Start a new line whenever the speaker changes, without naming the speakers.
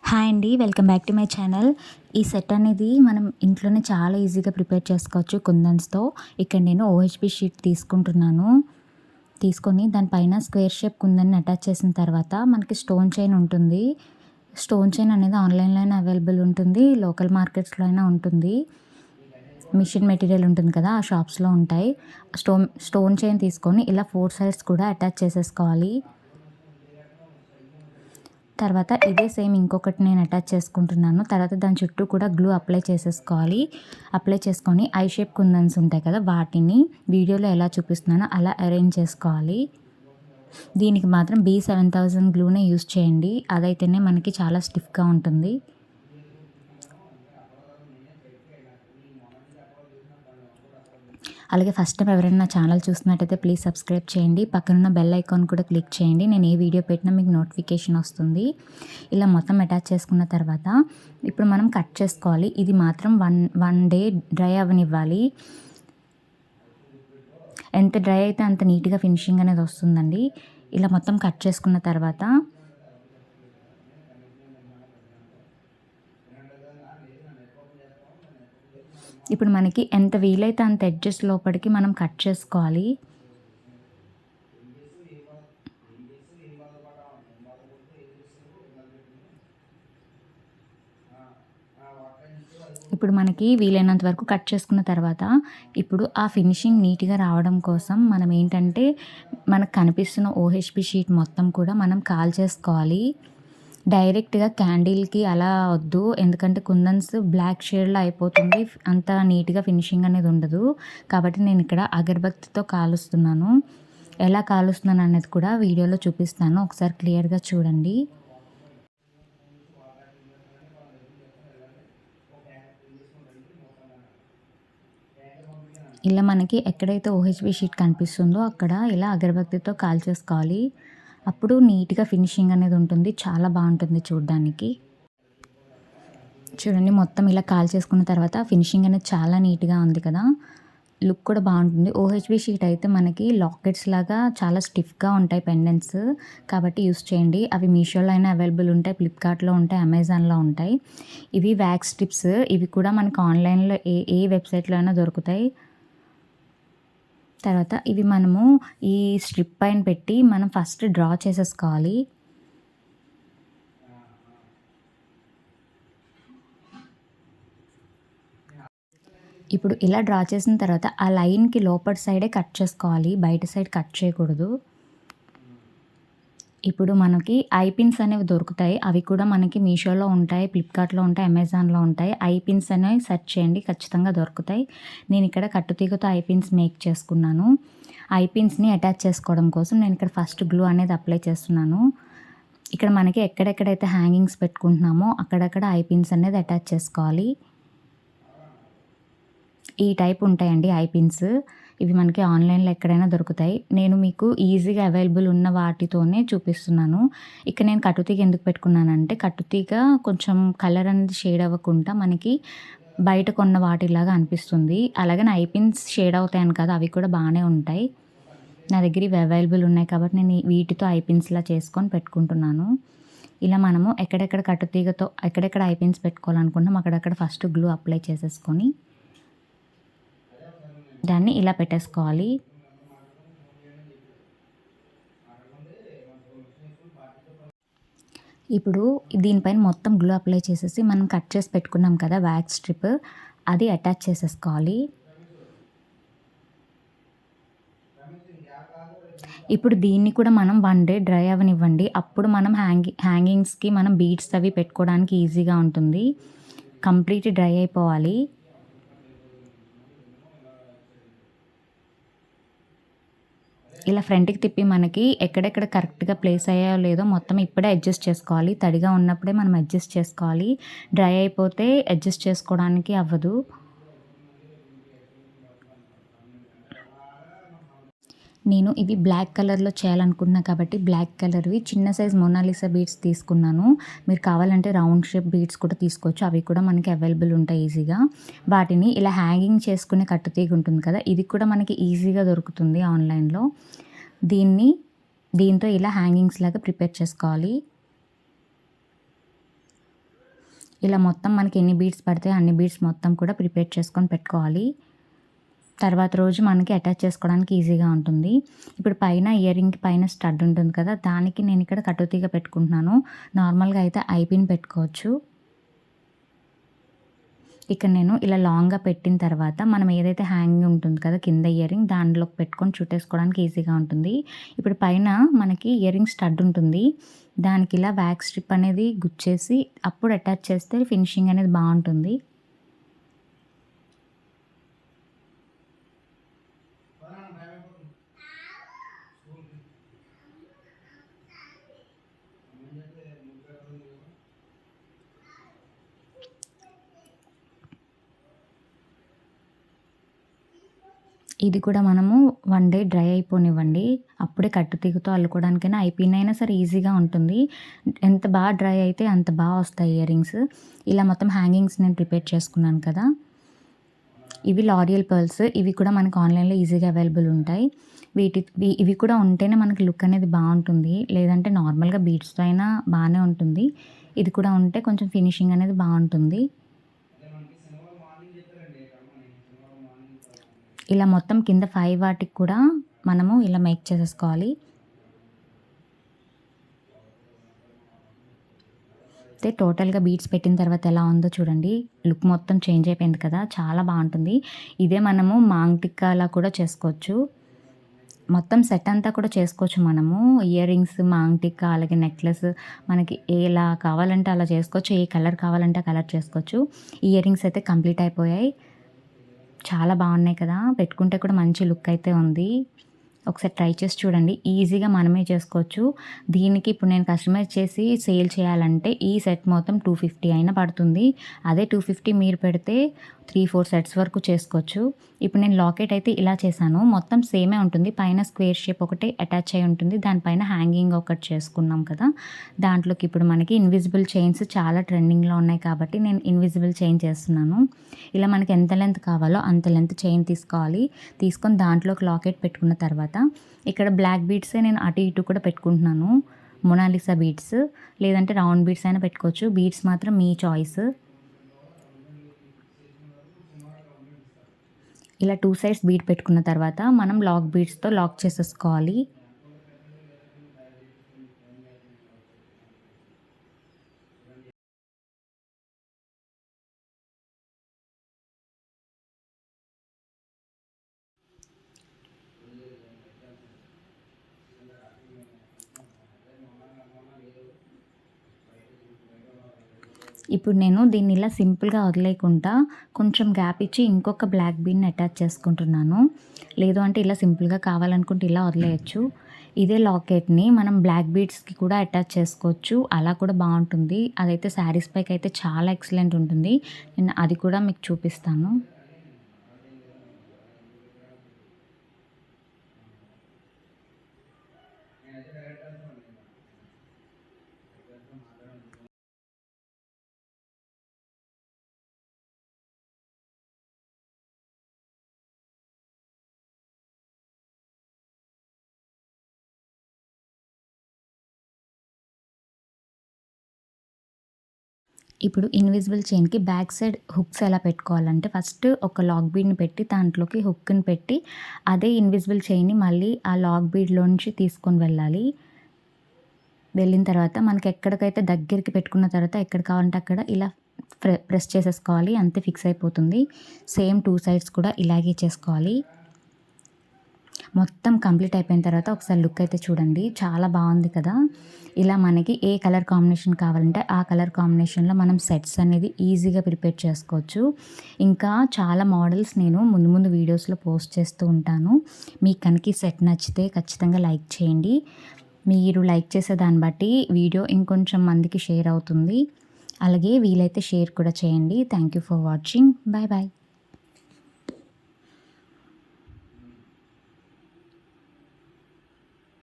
Hi అండి. Welcome back to my channel. ఈ set అనేది మనం ఇంట్లోనే చాలా ఈజీగా ప్రిపేర్ చేసుకోవచ్చు కుందన్స్‌తో. ఇక్కడ నేను ఓహెచ్‌పి షీట్ తీసుకుంటున్నాను. తీసుకొని దానిపైన స్క్వేర్ షేప్ కుందన్ని అటాచ్ చేసిన తర్వాత మనకి స్టోన్ చైన్ ఉంటుంది. స్టోన్ చైన్ అనేది ఆన్‌లైన్‌లో అయినా అవైలబుల్ ఉంటుంది. లోకల్ మార్కెట్స్‌లో అయినా ఉంటుంది. మిషన్ మెటీరియల్ ఉంటుంది కదా! ఆ షాప్స్‌లో ఉంటాయి. స్టోన్ చైన్ తీసుకొని ఇలా 4 సైడ్స్ కూడా అటాచ్ చేసేసుకోవాలి. తర్వాత ఇదే సేమ్ ఇంకొకటి నేను అటాచ్ చేసుకుంటున్నాను. తర్వాత దాని చుట్టూ కూడా గ్లూ అప్లై చేసేసుకోవాలి. అప్లై చేసుకొని ఐ షేప్ కుందన్స్ ఉంటాయి కదా! వాటిని వీడియోలో ఎలా చూపిస్తున్నానో అలా అరేంజ్ చేసుకోవాలి. దీనికి మాత్రం B7000 గ్లూనే యూజ్ చేయండి. అదైతేనే మనకి చాలా స్టిఫ్‌గా ఉంటుంది. అలాగే ఫస్ట్ టైం ఎవరైనా నా ఛానల్ చూస్తున్నట్టయితే ప్లీజ్ సబ్స్క్రైబ్ చేయండి. పక్కనున్న బెల్ ఐకాన్ కూడా క్లిక్ చేయండి. నేను ఏ వీడియో పెట్టినా మీకు నోటిఫికేషన్ వస్తుంది. ఇలా మొత్తం అటాచ్ చేసుకున్న తర్వాత ఇప్పుడు మనం కట్ చేసుకోవాలి. ఇది మాత్రం వన్ డే డ్రై అవ్వనివ్వాలి. ఎంత డ్రై అయితే అంత నీట్‌గా ఫినిషింగ్ అనేది వస్తుందండి. ఇలా మొత్తం కట్ చేసుకున్న తర్వాత ఇప్పుడు మనకి ఎంత వీలైతే అంత ఎడ్జెస్ లోపలికి మనం కట్ చేసుకోవాలి. ఇప్పుడు మనకి వీలైనంత వరకు కట్ చేసుకున్న తర్వాత ఇప్పుడు ఆ ఫినిషింగ్ నీట్‌గా రావడం కోసం మనం ఏంటంటే మనకు కనిపిస్తున్న ఓహెచ్‌పి షీట్ మొత్తం కూడా మనం కాల్చేసుకోవాలి. డైరెక్ట్‌గా క్యాండిల్‌కి అలా వద్దు. ఎందుకంటే కుందన్స్ బ్లాక్ షేడ్‌లో అయిపోతుంది. అంత నీట్‌గా ఫినిషింగ్ అనేది ఉండదు. కాబట్టి నేను ఇక్కడ అగరబత్తితో కాలుస్తున్నాను. ఎలా కాలుస్తున్నాను అనేది కూడా వీడియోలో చూపిస్తాను. ఒకసారి క్లియర్‌గా చూడండి. ఇలా మనకి ఎక్కడైతే ఓహెచ్‌పి షీట్ కనిపిస్తుందో అక్కడ ఇలా అగరబత్తితో కాల్చేసుకోవాలి. అప్పుడు నీట్‌గా ఫినిషింగ్ అనేది ఉంటుంది. చాలా బాగుంటుంది చూడ్డానికి. చూడండి మొత్తం ఇలా కాల్చేసుకున్న తర్వాత ఫినిషింగ్ అనేది చాలా నీట్‌గా ఉంది కదా! లుక్ కూడా బాగుంటుంది. ఓహెచ్‌పి షీట్ అయితే మనకి లాకెట్స్ లాగా చాలా స్టిఫ్‌గా ఉంటాయి పెండెంట్స్. కాబట్టి యూజ్ చేయండి. అవి మీషోలో అయినా అవైలబుల్ ఉంటాయి. ఫ్లిప్‌కార్ట్‌లో ఉంటాయి. అమెజాన్‌లో ఉంటాయి. ఇవి వ్యాక్స్ స్ట్రిప్స్. ఇవి కూడా మనకి ఆన్‌లైన్‌లో ఏ వెబ్‌సైట్‌లో అయినా దొరుకుతాయి. తర్వాత ఇవి మనము ఈ స్ట్రిప్ పైన పెట్టి మనం ఫస్ట్ డ్రా చేసేసుకోవాలి. ఇప్పుడు ఇలా డ్రా చేసిన తర్వాత ఆ లైన్‌కి లోపటి సైడే కట్ చేసుకోవాలి. బయట సైడ్ కట్ చేయకూడదు. ఇప్పుడు మనకి ఐ పిన్స్ అనేవి దొరుకుతాయి. అవి కూడా మనకి మీషోలో ఉంటాయి, ఫ్లిప్‌కార్ట్‌లో ఉంటాయి, అమెజాన్‌లో ఉంటాయి. ఐ పిన్స్ అనేవి సెర్చ్ చేయండి. ఖచ్చితంగా దొరుకుతాయి. నేను ఇక్కడ కట్టుతీగతో ఐ పిన్స్ మేక్ చేసుకున్నాను. ఐ పిన్స్‌ని అటాచ్ చేసుకోవడం కోసం నేను ఇక్కడ ఫస్ట్ గ్లూ అనేది అప్లై చేస్తున్నాను. ఇక్కడ మనకి ఎక్కడెక్కడైతే హ్యాంగింగ్స్ పెట్టుకుంటున్నామో అక్కడక్కడ ఐ పిన్స్ అనేది అటాచ్ చేసుకోవాలి. ఈ టైప్ ఉంటాయండి ఐ పిన్స్. ఇవి మనకి ఆన్‌లైన్‌లో ఎక్కడైనా దొరుకుతాయి. నేను మీకు ఈజీగా అవైలబుల్ ఉన్న వాటితోనే చూపిస్తున్నాను. ఇక్కడ నేను కట్టుతీగ ఎందుకు పెట్టుకున్నానంటే కట్టుతీగ కొంచెం కలర్ అనేది షేడ్ అవ్వకుండా మనకి బయట కొన్న వాటిలాగా అనిపిస్తుంది. అలాగని ఐ పిన్స్ షేడ్ అవుతాయని కాదు, అవి కూడా బాగానే ఉంటాయి. నా దగ్గర ఇవి అవైలబుల్ ఉన్నాయి కాబట్టి నేను వీటితో ఐ పిన్స్‌లా చేసుకొని పెట్టుకుంటున్నాను. ఇలా మనము ఎక్కడెక్కడ కట్టుతీగతో ఎక్కడెక్కడ ఐ పిన్స్ పెట్టుకోవాలనుకుంటున్నామో అక్కడక్కడ ఫస్ట్ గ్లూ అప్లై చేసేసుకొని దాన్ని ఇలా పెట్టేసుకోవాలి. ఇప్పుడు దీనిపైన మొత్తం గ్లూ అప్లై చేసేసి మనం కట్ చేసి పెట్టుకున్నాం కదా వ్యాక్స్ స్ట్రిప్, అది అటాచ్ చేసేసుకోవాలి. ఇప్పుడు దీన్ని కూడా మనం 1 డే డ్రై అవ్వనివ్వండి. అప్పుడు మనం హ్యాంగింగ్స్‌కి మనం బీడ్స్ అవి పెట్టుకోవడానికి ఈజీగా ఉంటుంది. కంప్లీట్ డ్రై అయిపోవాలి. ఇలా ఫ్రంట్‌కి తిప్పి మనకి ఎక్కడెక్కడ కరెక్ట్‌గా ప్లేస్ అయ్యాయో లేదో మొత్తం ఇప్పుడే అడ్జస్ట్ చేసుకోవాలి. తడిగా ఉన్నప్పుడే మనం అడ్జస్ట్ చేసుకోవాలి. డ్రై అయిపోతే అడ్జస్ట్ చేసుకోవడానికి అవ్వదు. నేను ఇవి బ్లాక్ కలర్‌లో చేయాలనుకుంటున్నా కాబట్టి బ్లాక్ కలర్‌వి చిన్న సైజ్ మోనాలిసా బీడ్స్ తీసుకున్నాను. మీరు కావాలంటే రౌండ్ షేప్ బీడ్స్ కూడా తీసుకోవచ్చు. అవి కూడా మనకి అవైలబుల్ ఉంటాయి ఈజీగా. వాటిని ఇలా హ్యాంగింగ్ చేసుకునే కట్టుతీగ ఉంటుంది కదా! ఇది కూడా మనకి ఈజీగా దొరుకుతుంది ఆన్‌లైన్‌లో. దీంతో ఇలా హ్యాంగింగ్స్ లాగా ప్రిపేర్ చేసుకోవాలి. ఇలా మొత్తం మనకి ఎన్ని బీడ్స్ పడితే అన్ని బీడ్స్ మొత్తం కూడా ప్రిపేర్ చేసుకొని పెట్టుకోవాలి. తర్వాత రోజు మనకి అటాచ్ చేసుకోవడానికి ఈజీగా ఉంటుంది. ఇప్పుడు పైన ఇయర్ రింగ్‌కి పైన స్టడ్ ఉంటుంది కదా! దానికి నేను ఇక్కడ కట్టుతీగ పెట్టుకుంటున్నాను. నార్మల్‌గా అయితే ఐపిన్ పెట్టుకోవచ్చు. ఇక్కడ నేను ఇలా లాంగ్‌గా పెట్టిన తర్వాత మనం ఏదైతే హ్యాంగింగ్ ఉంటుంది కదా! కింద ఇయర్ రింగ్ దాంట్లోకి పెట్టుకొని చుట్టేసుకోవడానికి ఈజీగా ఉంటుంది. ఇప్పుడు పైన మనకి ఇయర్ రింగ్ స్టడ్ ఉంటుంది. దానికి ఇలా వ్యాక్స్ స్ట్రిప్ అనేది గుచ్చేసి అప్పుడు అటాచ్ చేస్తే ఫినిషింగ్ అనేది బావుంటుంది. ఇది కూడా మనము 1 డే డ్రై అయిపోనివ్వండి. అప్పుడే కట్టుతీగతో అల్లుకోవడానికైనా ఐపిన్ అయినా సరే ఈజీగా ఉంటుంది. ఎంత బాగా డ్రై అయితే అంత బాగా వస్తాయి ఇయర్ రింగ్స్. ఇలా మొత్తం హ్యాంగింగ్స్ నేను ప్రిపేర్ చేసుకున్నాను కదా! ఇవి లారియల్ పర్ల్స్. ఇవి కూడా మనకు ఆన్‌లైన్‌లో ఈజీగా అవైలబుల్ ఉంటాయి. ఇవి కూడా ఉంటేనే మనకి లుక్ అనేది బావుంటుంది. లేదంటే నార్మల్‌గా బీడ్స్‌తో అయినా బానే ఉంటుంది. ఇది కూడా ఉంటే కొంచెం ఫినిషింగ్ అనేది బావుంటుంది. ఇలా మొత్తం కింద 5 వాటికి కూడా మనము ఇలా మేక్ చేసేసుకోవాలి. అయితే టోటల్‌గా బీడ్స్ పెట్టిన తర్వాత ఎలా ఉందో చూడండి. లుక్ మొత్తం చేంజ్ అయిపోయింది కదా! చాలా బావుంటుంది. ఇదే మనము మాంగ్ టిక్కాలా కూడా చేసుకోవచ్చు. మొత్తం సెట్ అంతా కూడా చేసుకోవచ్చు మనము. ఇయర్ రింగ్స్, మాంగ్ టిక్కా, అలాగే నెక్లెస్ మనకి ఎలా కావాలంటే అలా చేసుకోవచ్చు. ఏ కలర్ కావాలంటే ఆ కలర్ చేసుకోవచ్చు. ఇయర్ రింగ్స్ అయితే కంప్లీట్ అయిపోయాయి. చాలా బాగున్నాయి కదా! పెట్టుకుంటే కూడా మంచి లుక్ అయితే ఉంది. ఒకసారి ట్రై చేసి చూడండి. ఈజీగా మనమే చేసుకోవచ్చు. దీనికి ఇప్పుడు నేను కస్టమైజ్ చేసి సేల్ చేయాలంటే ఈ సెట్ మొత్తం 250 అయినా పడుతుంది. అదే 250 మీరు పెడితే 3, 4 సెట్స్ వరకు చేసుకోవచ్చు. ఇప్పుడు నేను లాకెట్ అయితే ఇలా చేశాను. మొత్తం సేమే ఉంటుంది. పైన స్క్వేర్ షేప్ ఒకటి అటాచ్ అయ్యి ఉంటుంది. దానిపైన హ్యాంగింగ్ ఒకటి చేసుకున్నాం కదా! దాంట్లోకి ఇప్పుడు మనకి ఇన్విజిబుల్ చైన్స్ చాలా ట్రెండింగ్‌లో ఉన్నాయి కాబట్టి నేను ఇన్విజిబుల్ చైన్ చేస్తున్నాను. ఇలా మనకి ఎంత లెంత్ కావాలో అంత లెంత్ చైన్ తీసుకోవాలి. తీసుకొని దాంట్లోకి లాకెట్ పెట్టుకున్న తర్వాత ఇక్కడ బ్లాక్ బీడ్సే నేను అటు ఇటు కూడా పెట్టుకుంటున్నాను. మొనాలిసా బీడ్స్ లేదంటే రౌండ్ బీడ్స్ అయినా పెట్టుకోవచ్చు. బీడ్స్ మాత్రం మీ చాయిస్. ఇలా 2 సైడ్స్ బీడ్ పెట్టుకున్న తర్వాత మనం లాక్ బీడ్స్‌తో లాక్ చేసేసుకోవాలి. ఇప్పుడు నేను దీన్ని ఇలా సింపుల్‌గా వదిలేయకుండా కొంచెం గ్యాప్ ఇచ్చి ఇంకొక బ్లాక్ బీడ్‌ని అటాచ్ చేసుకుంటున్నాను. లేదు అంటే ఇలా సింపుల్‌గా కావాలనుకుంటే ఇలా వదిలేయొచ్చు. ఇదే లాకెట్‌ని మనం బ్లాక్ బీడ్స్‌కి కూడా అటాచ్ చేసుకోవచ్చు. అలా కూడా బావుంటుంది. అదైతే శారీస్ పైకైతే చాలా ఎక్సలెంట్ ఉంటుంది. నేను అది కూడా మీకు చూపిస్తాను. ఇప్పుడు ఇన్విజిబుల్ చైన్‌కి బ్యాక్ సైడ్ హుక్స్ ఎలా పెట్టుకోవాలంటే ఫస్ట్ ఒక లాక్ బీడ్‌ని పెట్టి దాంట్లోకి హుక్‌ని పెట్టి అదే ఇన్విజిబుల్ చైన్‌ని మళ్ళీ ఆ లాక్ బీడ్‌లోంచి తీసుకొని వెళ్ళాలి. వెళ్ళిన తర్వాత మనకి ఎక్కడికైతే దగ్గరికి పెట్టుకున్న తర్వాత ఎక్కడ కావాలంటే అక్కడ ఇలా ప్రెస్ చేసేసుకోవాలి. అంతే ఫిక్స్ అయిపోతుంది. సేమ్ 2 సైడ్స్ కూడా ఇలాగే చేసుకోవాలి. మొత్తం కంప్లీట్ అయిపోయిన తర్వాత ఒకసారి లుక్ అయితే చూడండి. చాలా బాగుంది కదా! ఇలా మనకి ఏ కలర్ కాంబినేషన్ కావాలంటే ఆ కలర్ కాంబినేషన్‌లో మనం సెట్స్ అనేది ఈజీగా ప్రిపేర్ చేసుకోవచ్చు. ఇంకా చాలా మోడల్స్ నేను ముందు ముందు వీడియోస్‌లో పోస్ట్ చేస్తూ ఉంటాను. మీకు కనుక ఈ సెట్ నచ్చితే ఖచ్చితంగా లైక్ చేయండి. మీరు లైక్ చేసే దాన్ని బట్టి వీడియో ఇంకొంచెం మందికి షేర్ అవుతుంది. అలాగే వీలైతే షేర్ కూడా చేయండి. Thank you for watching. Bye bye.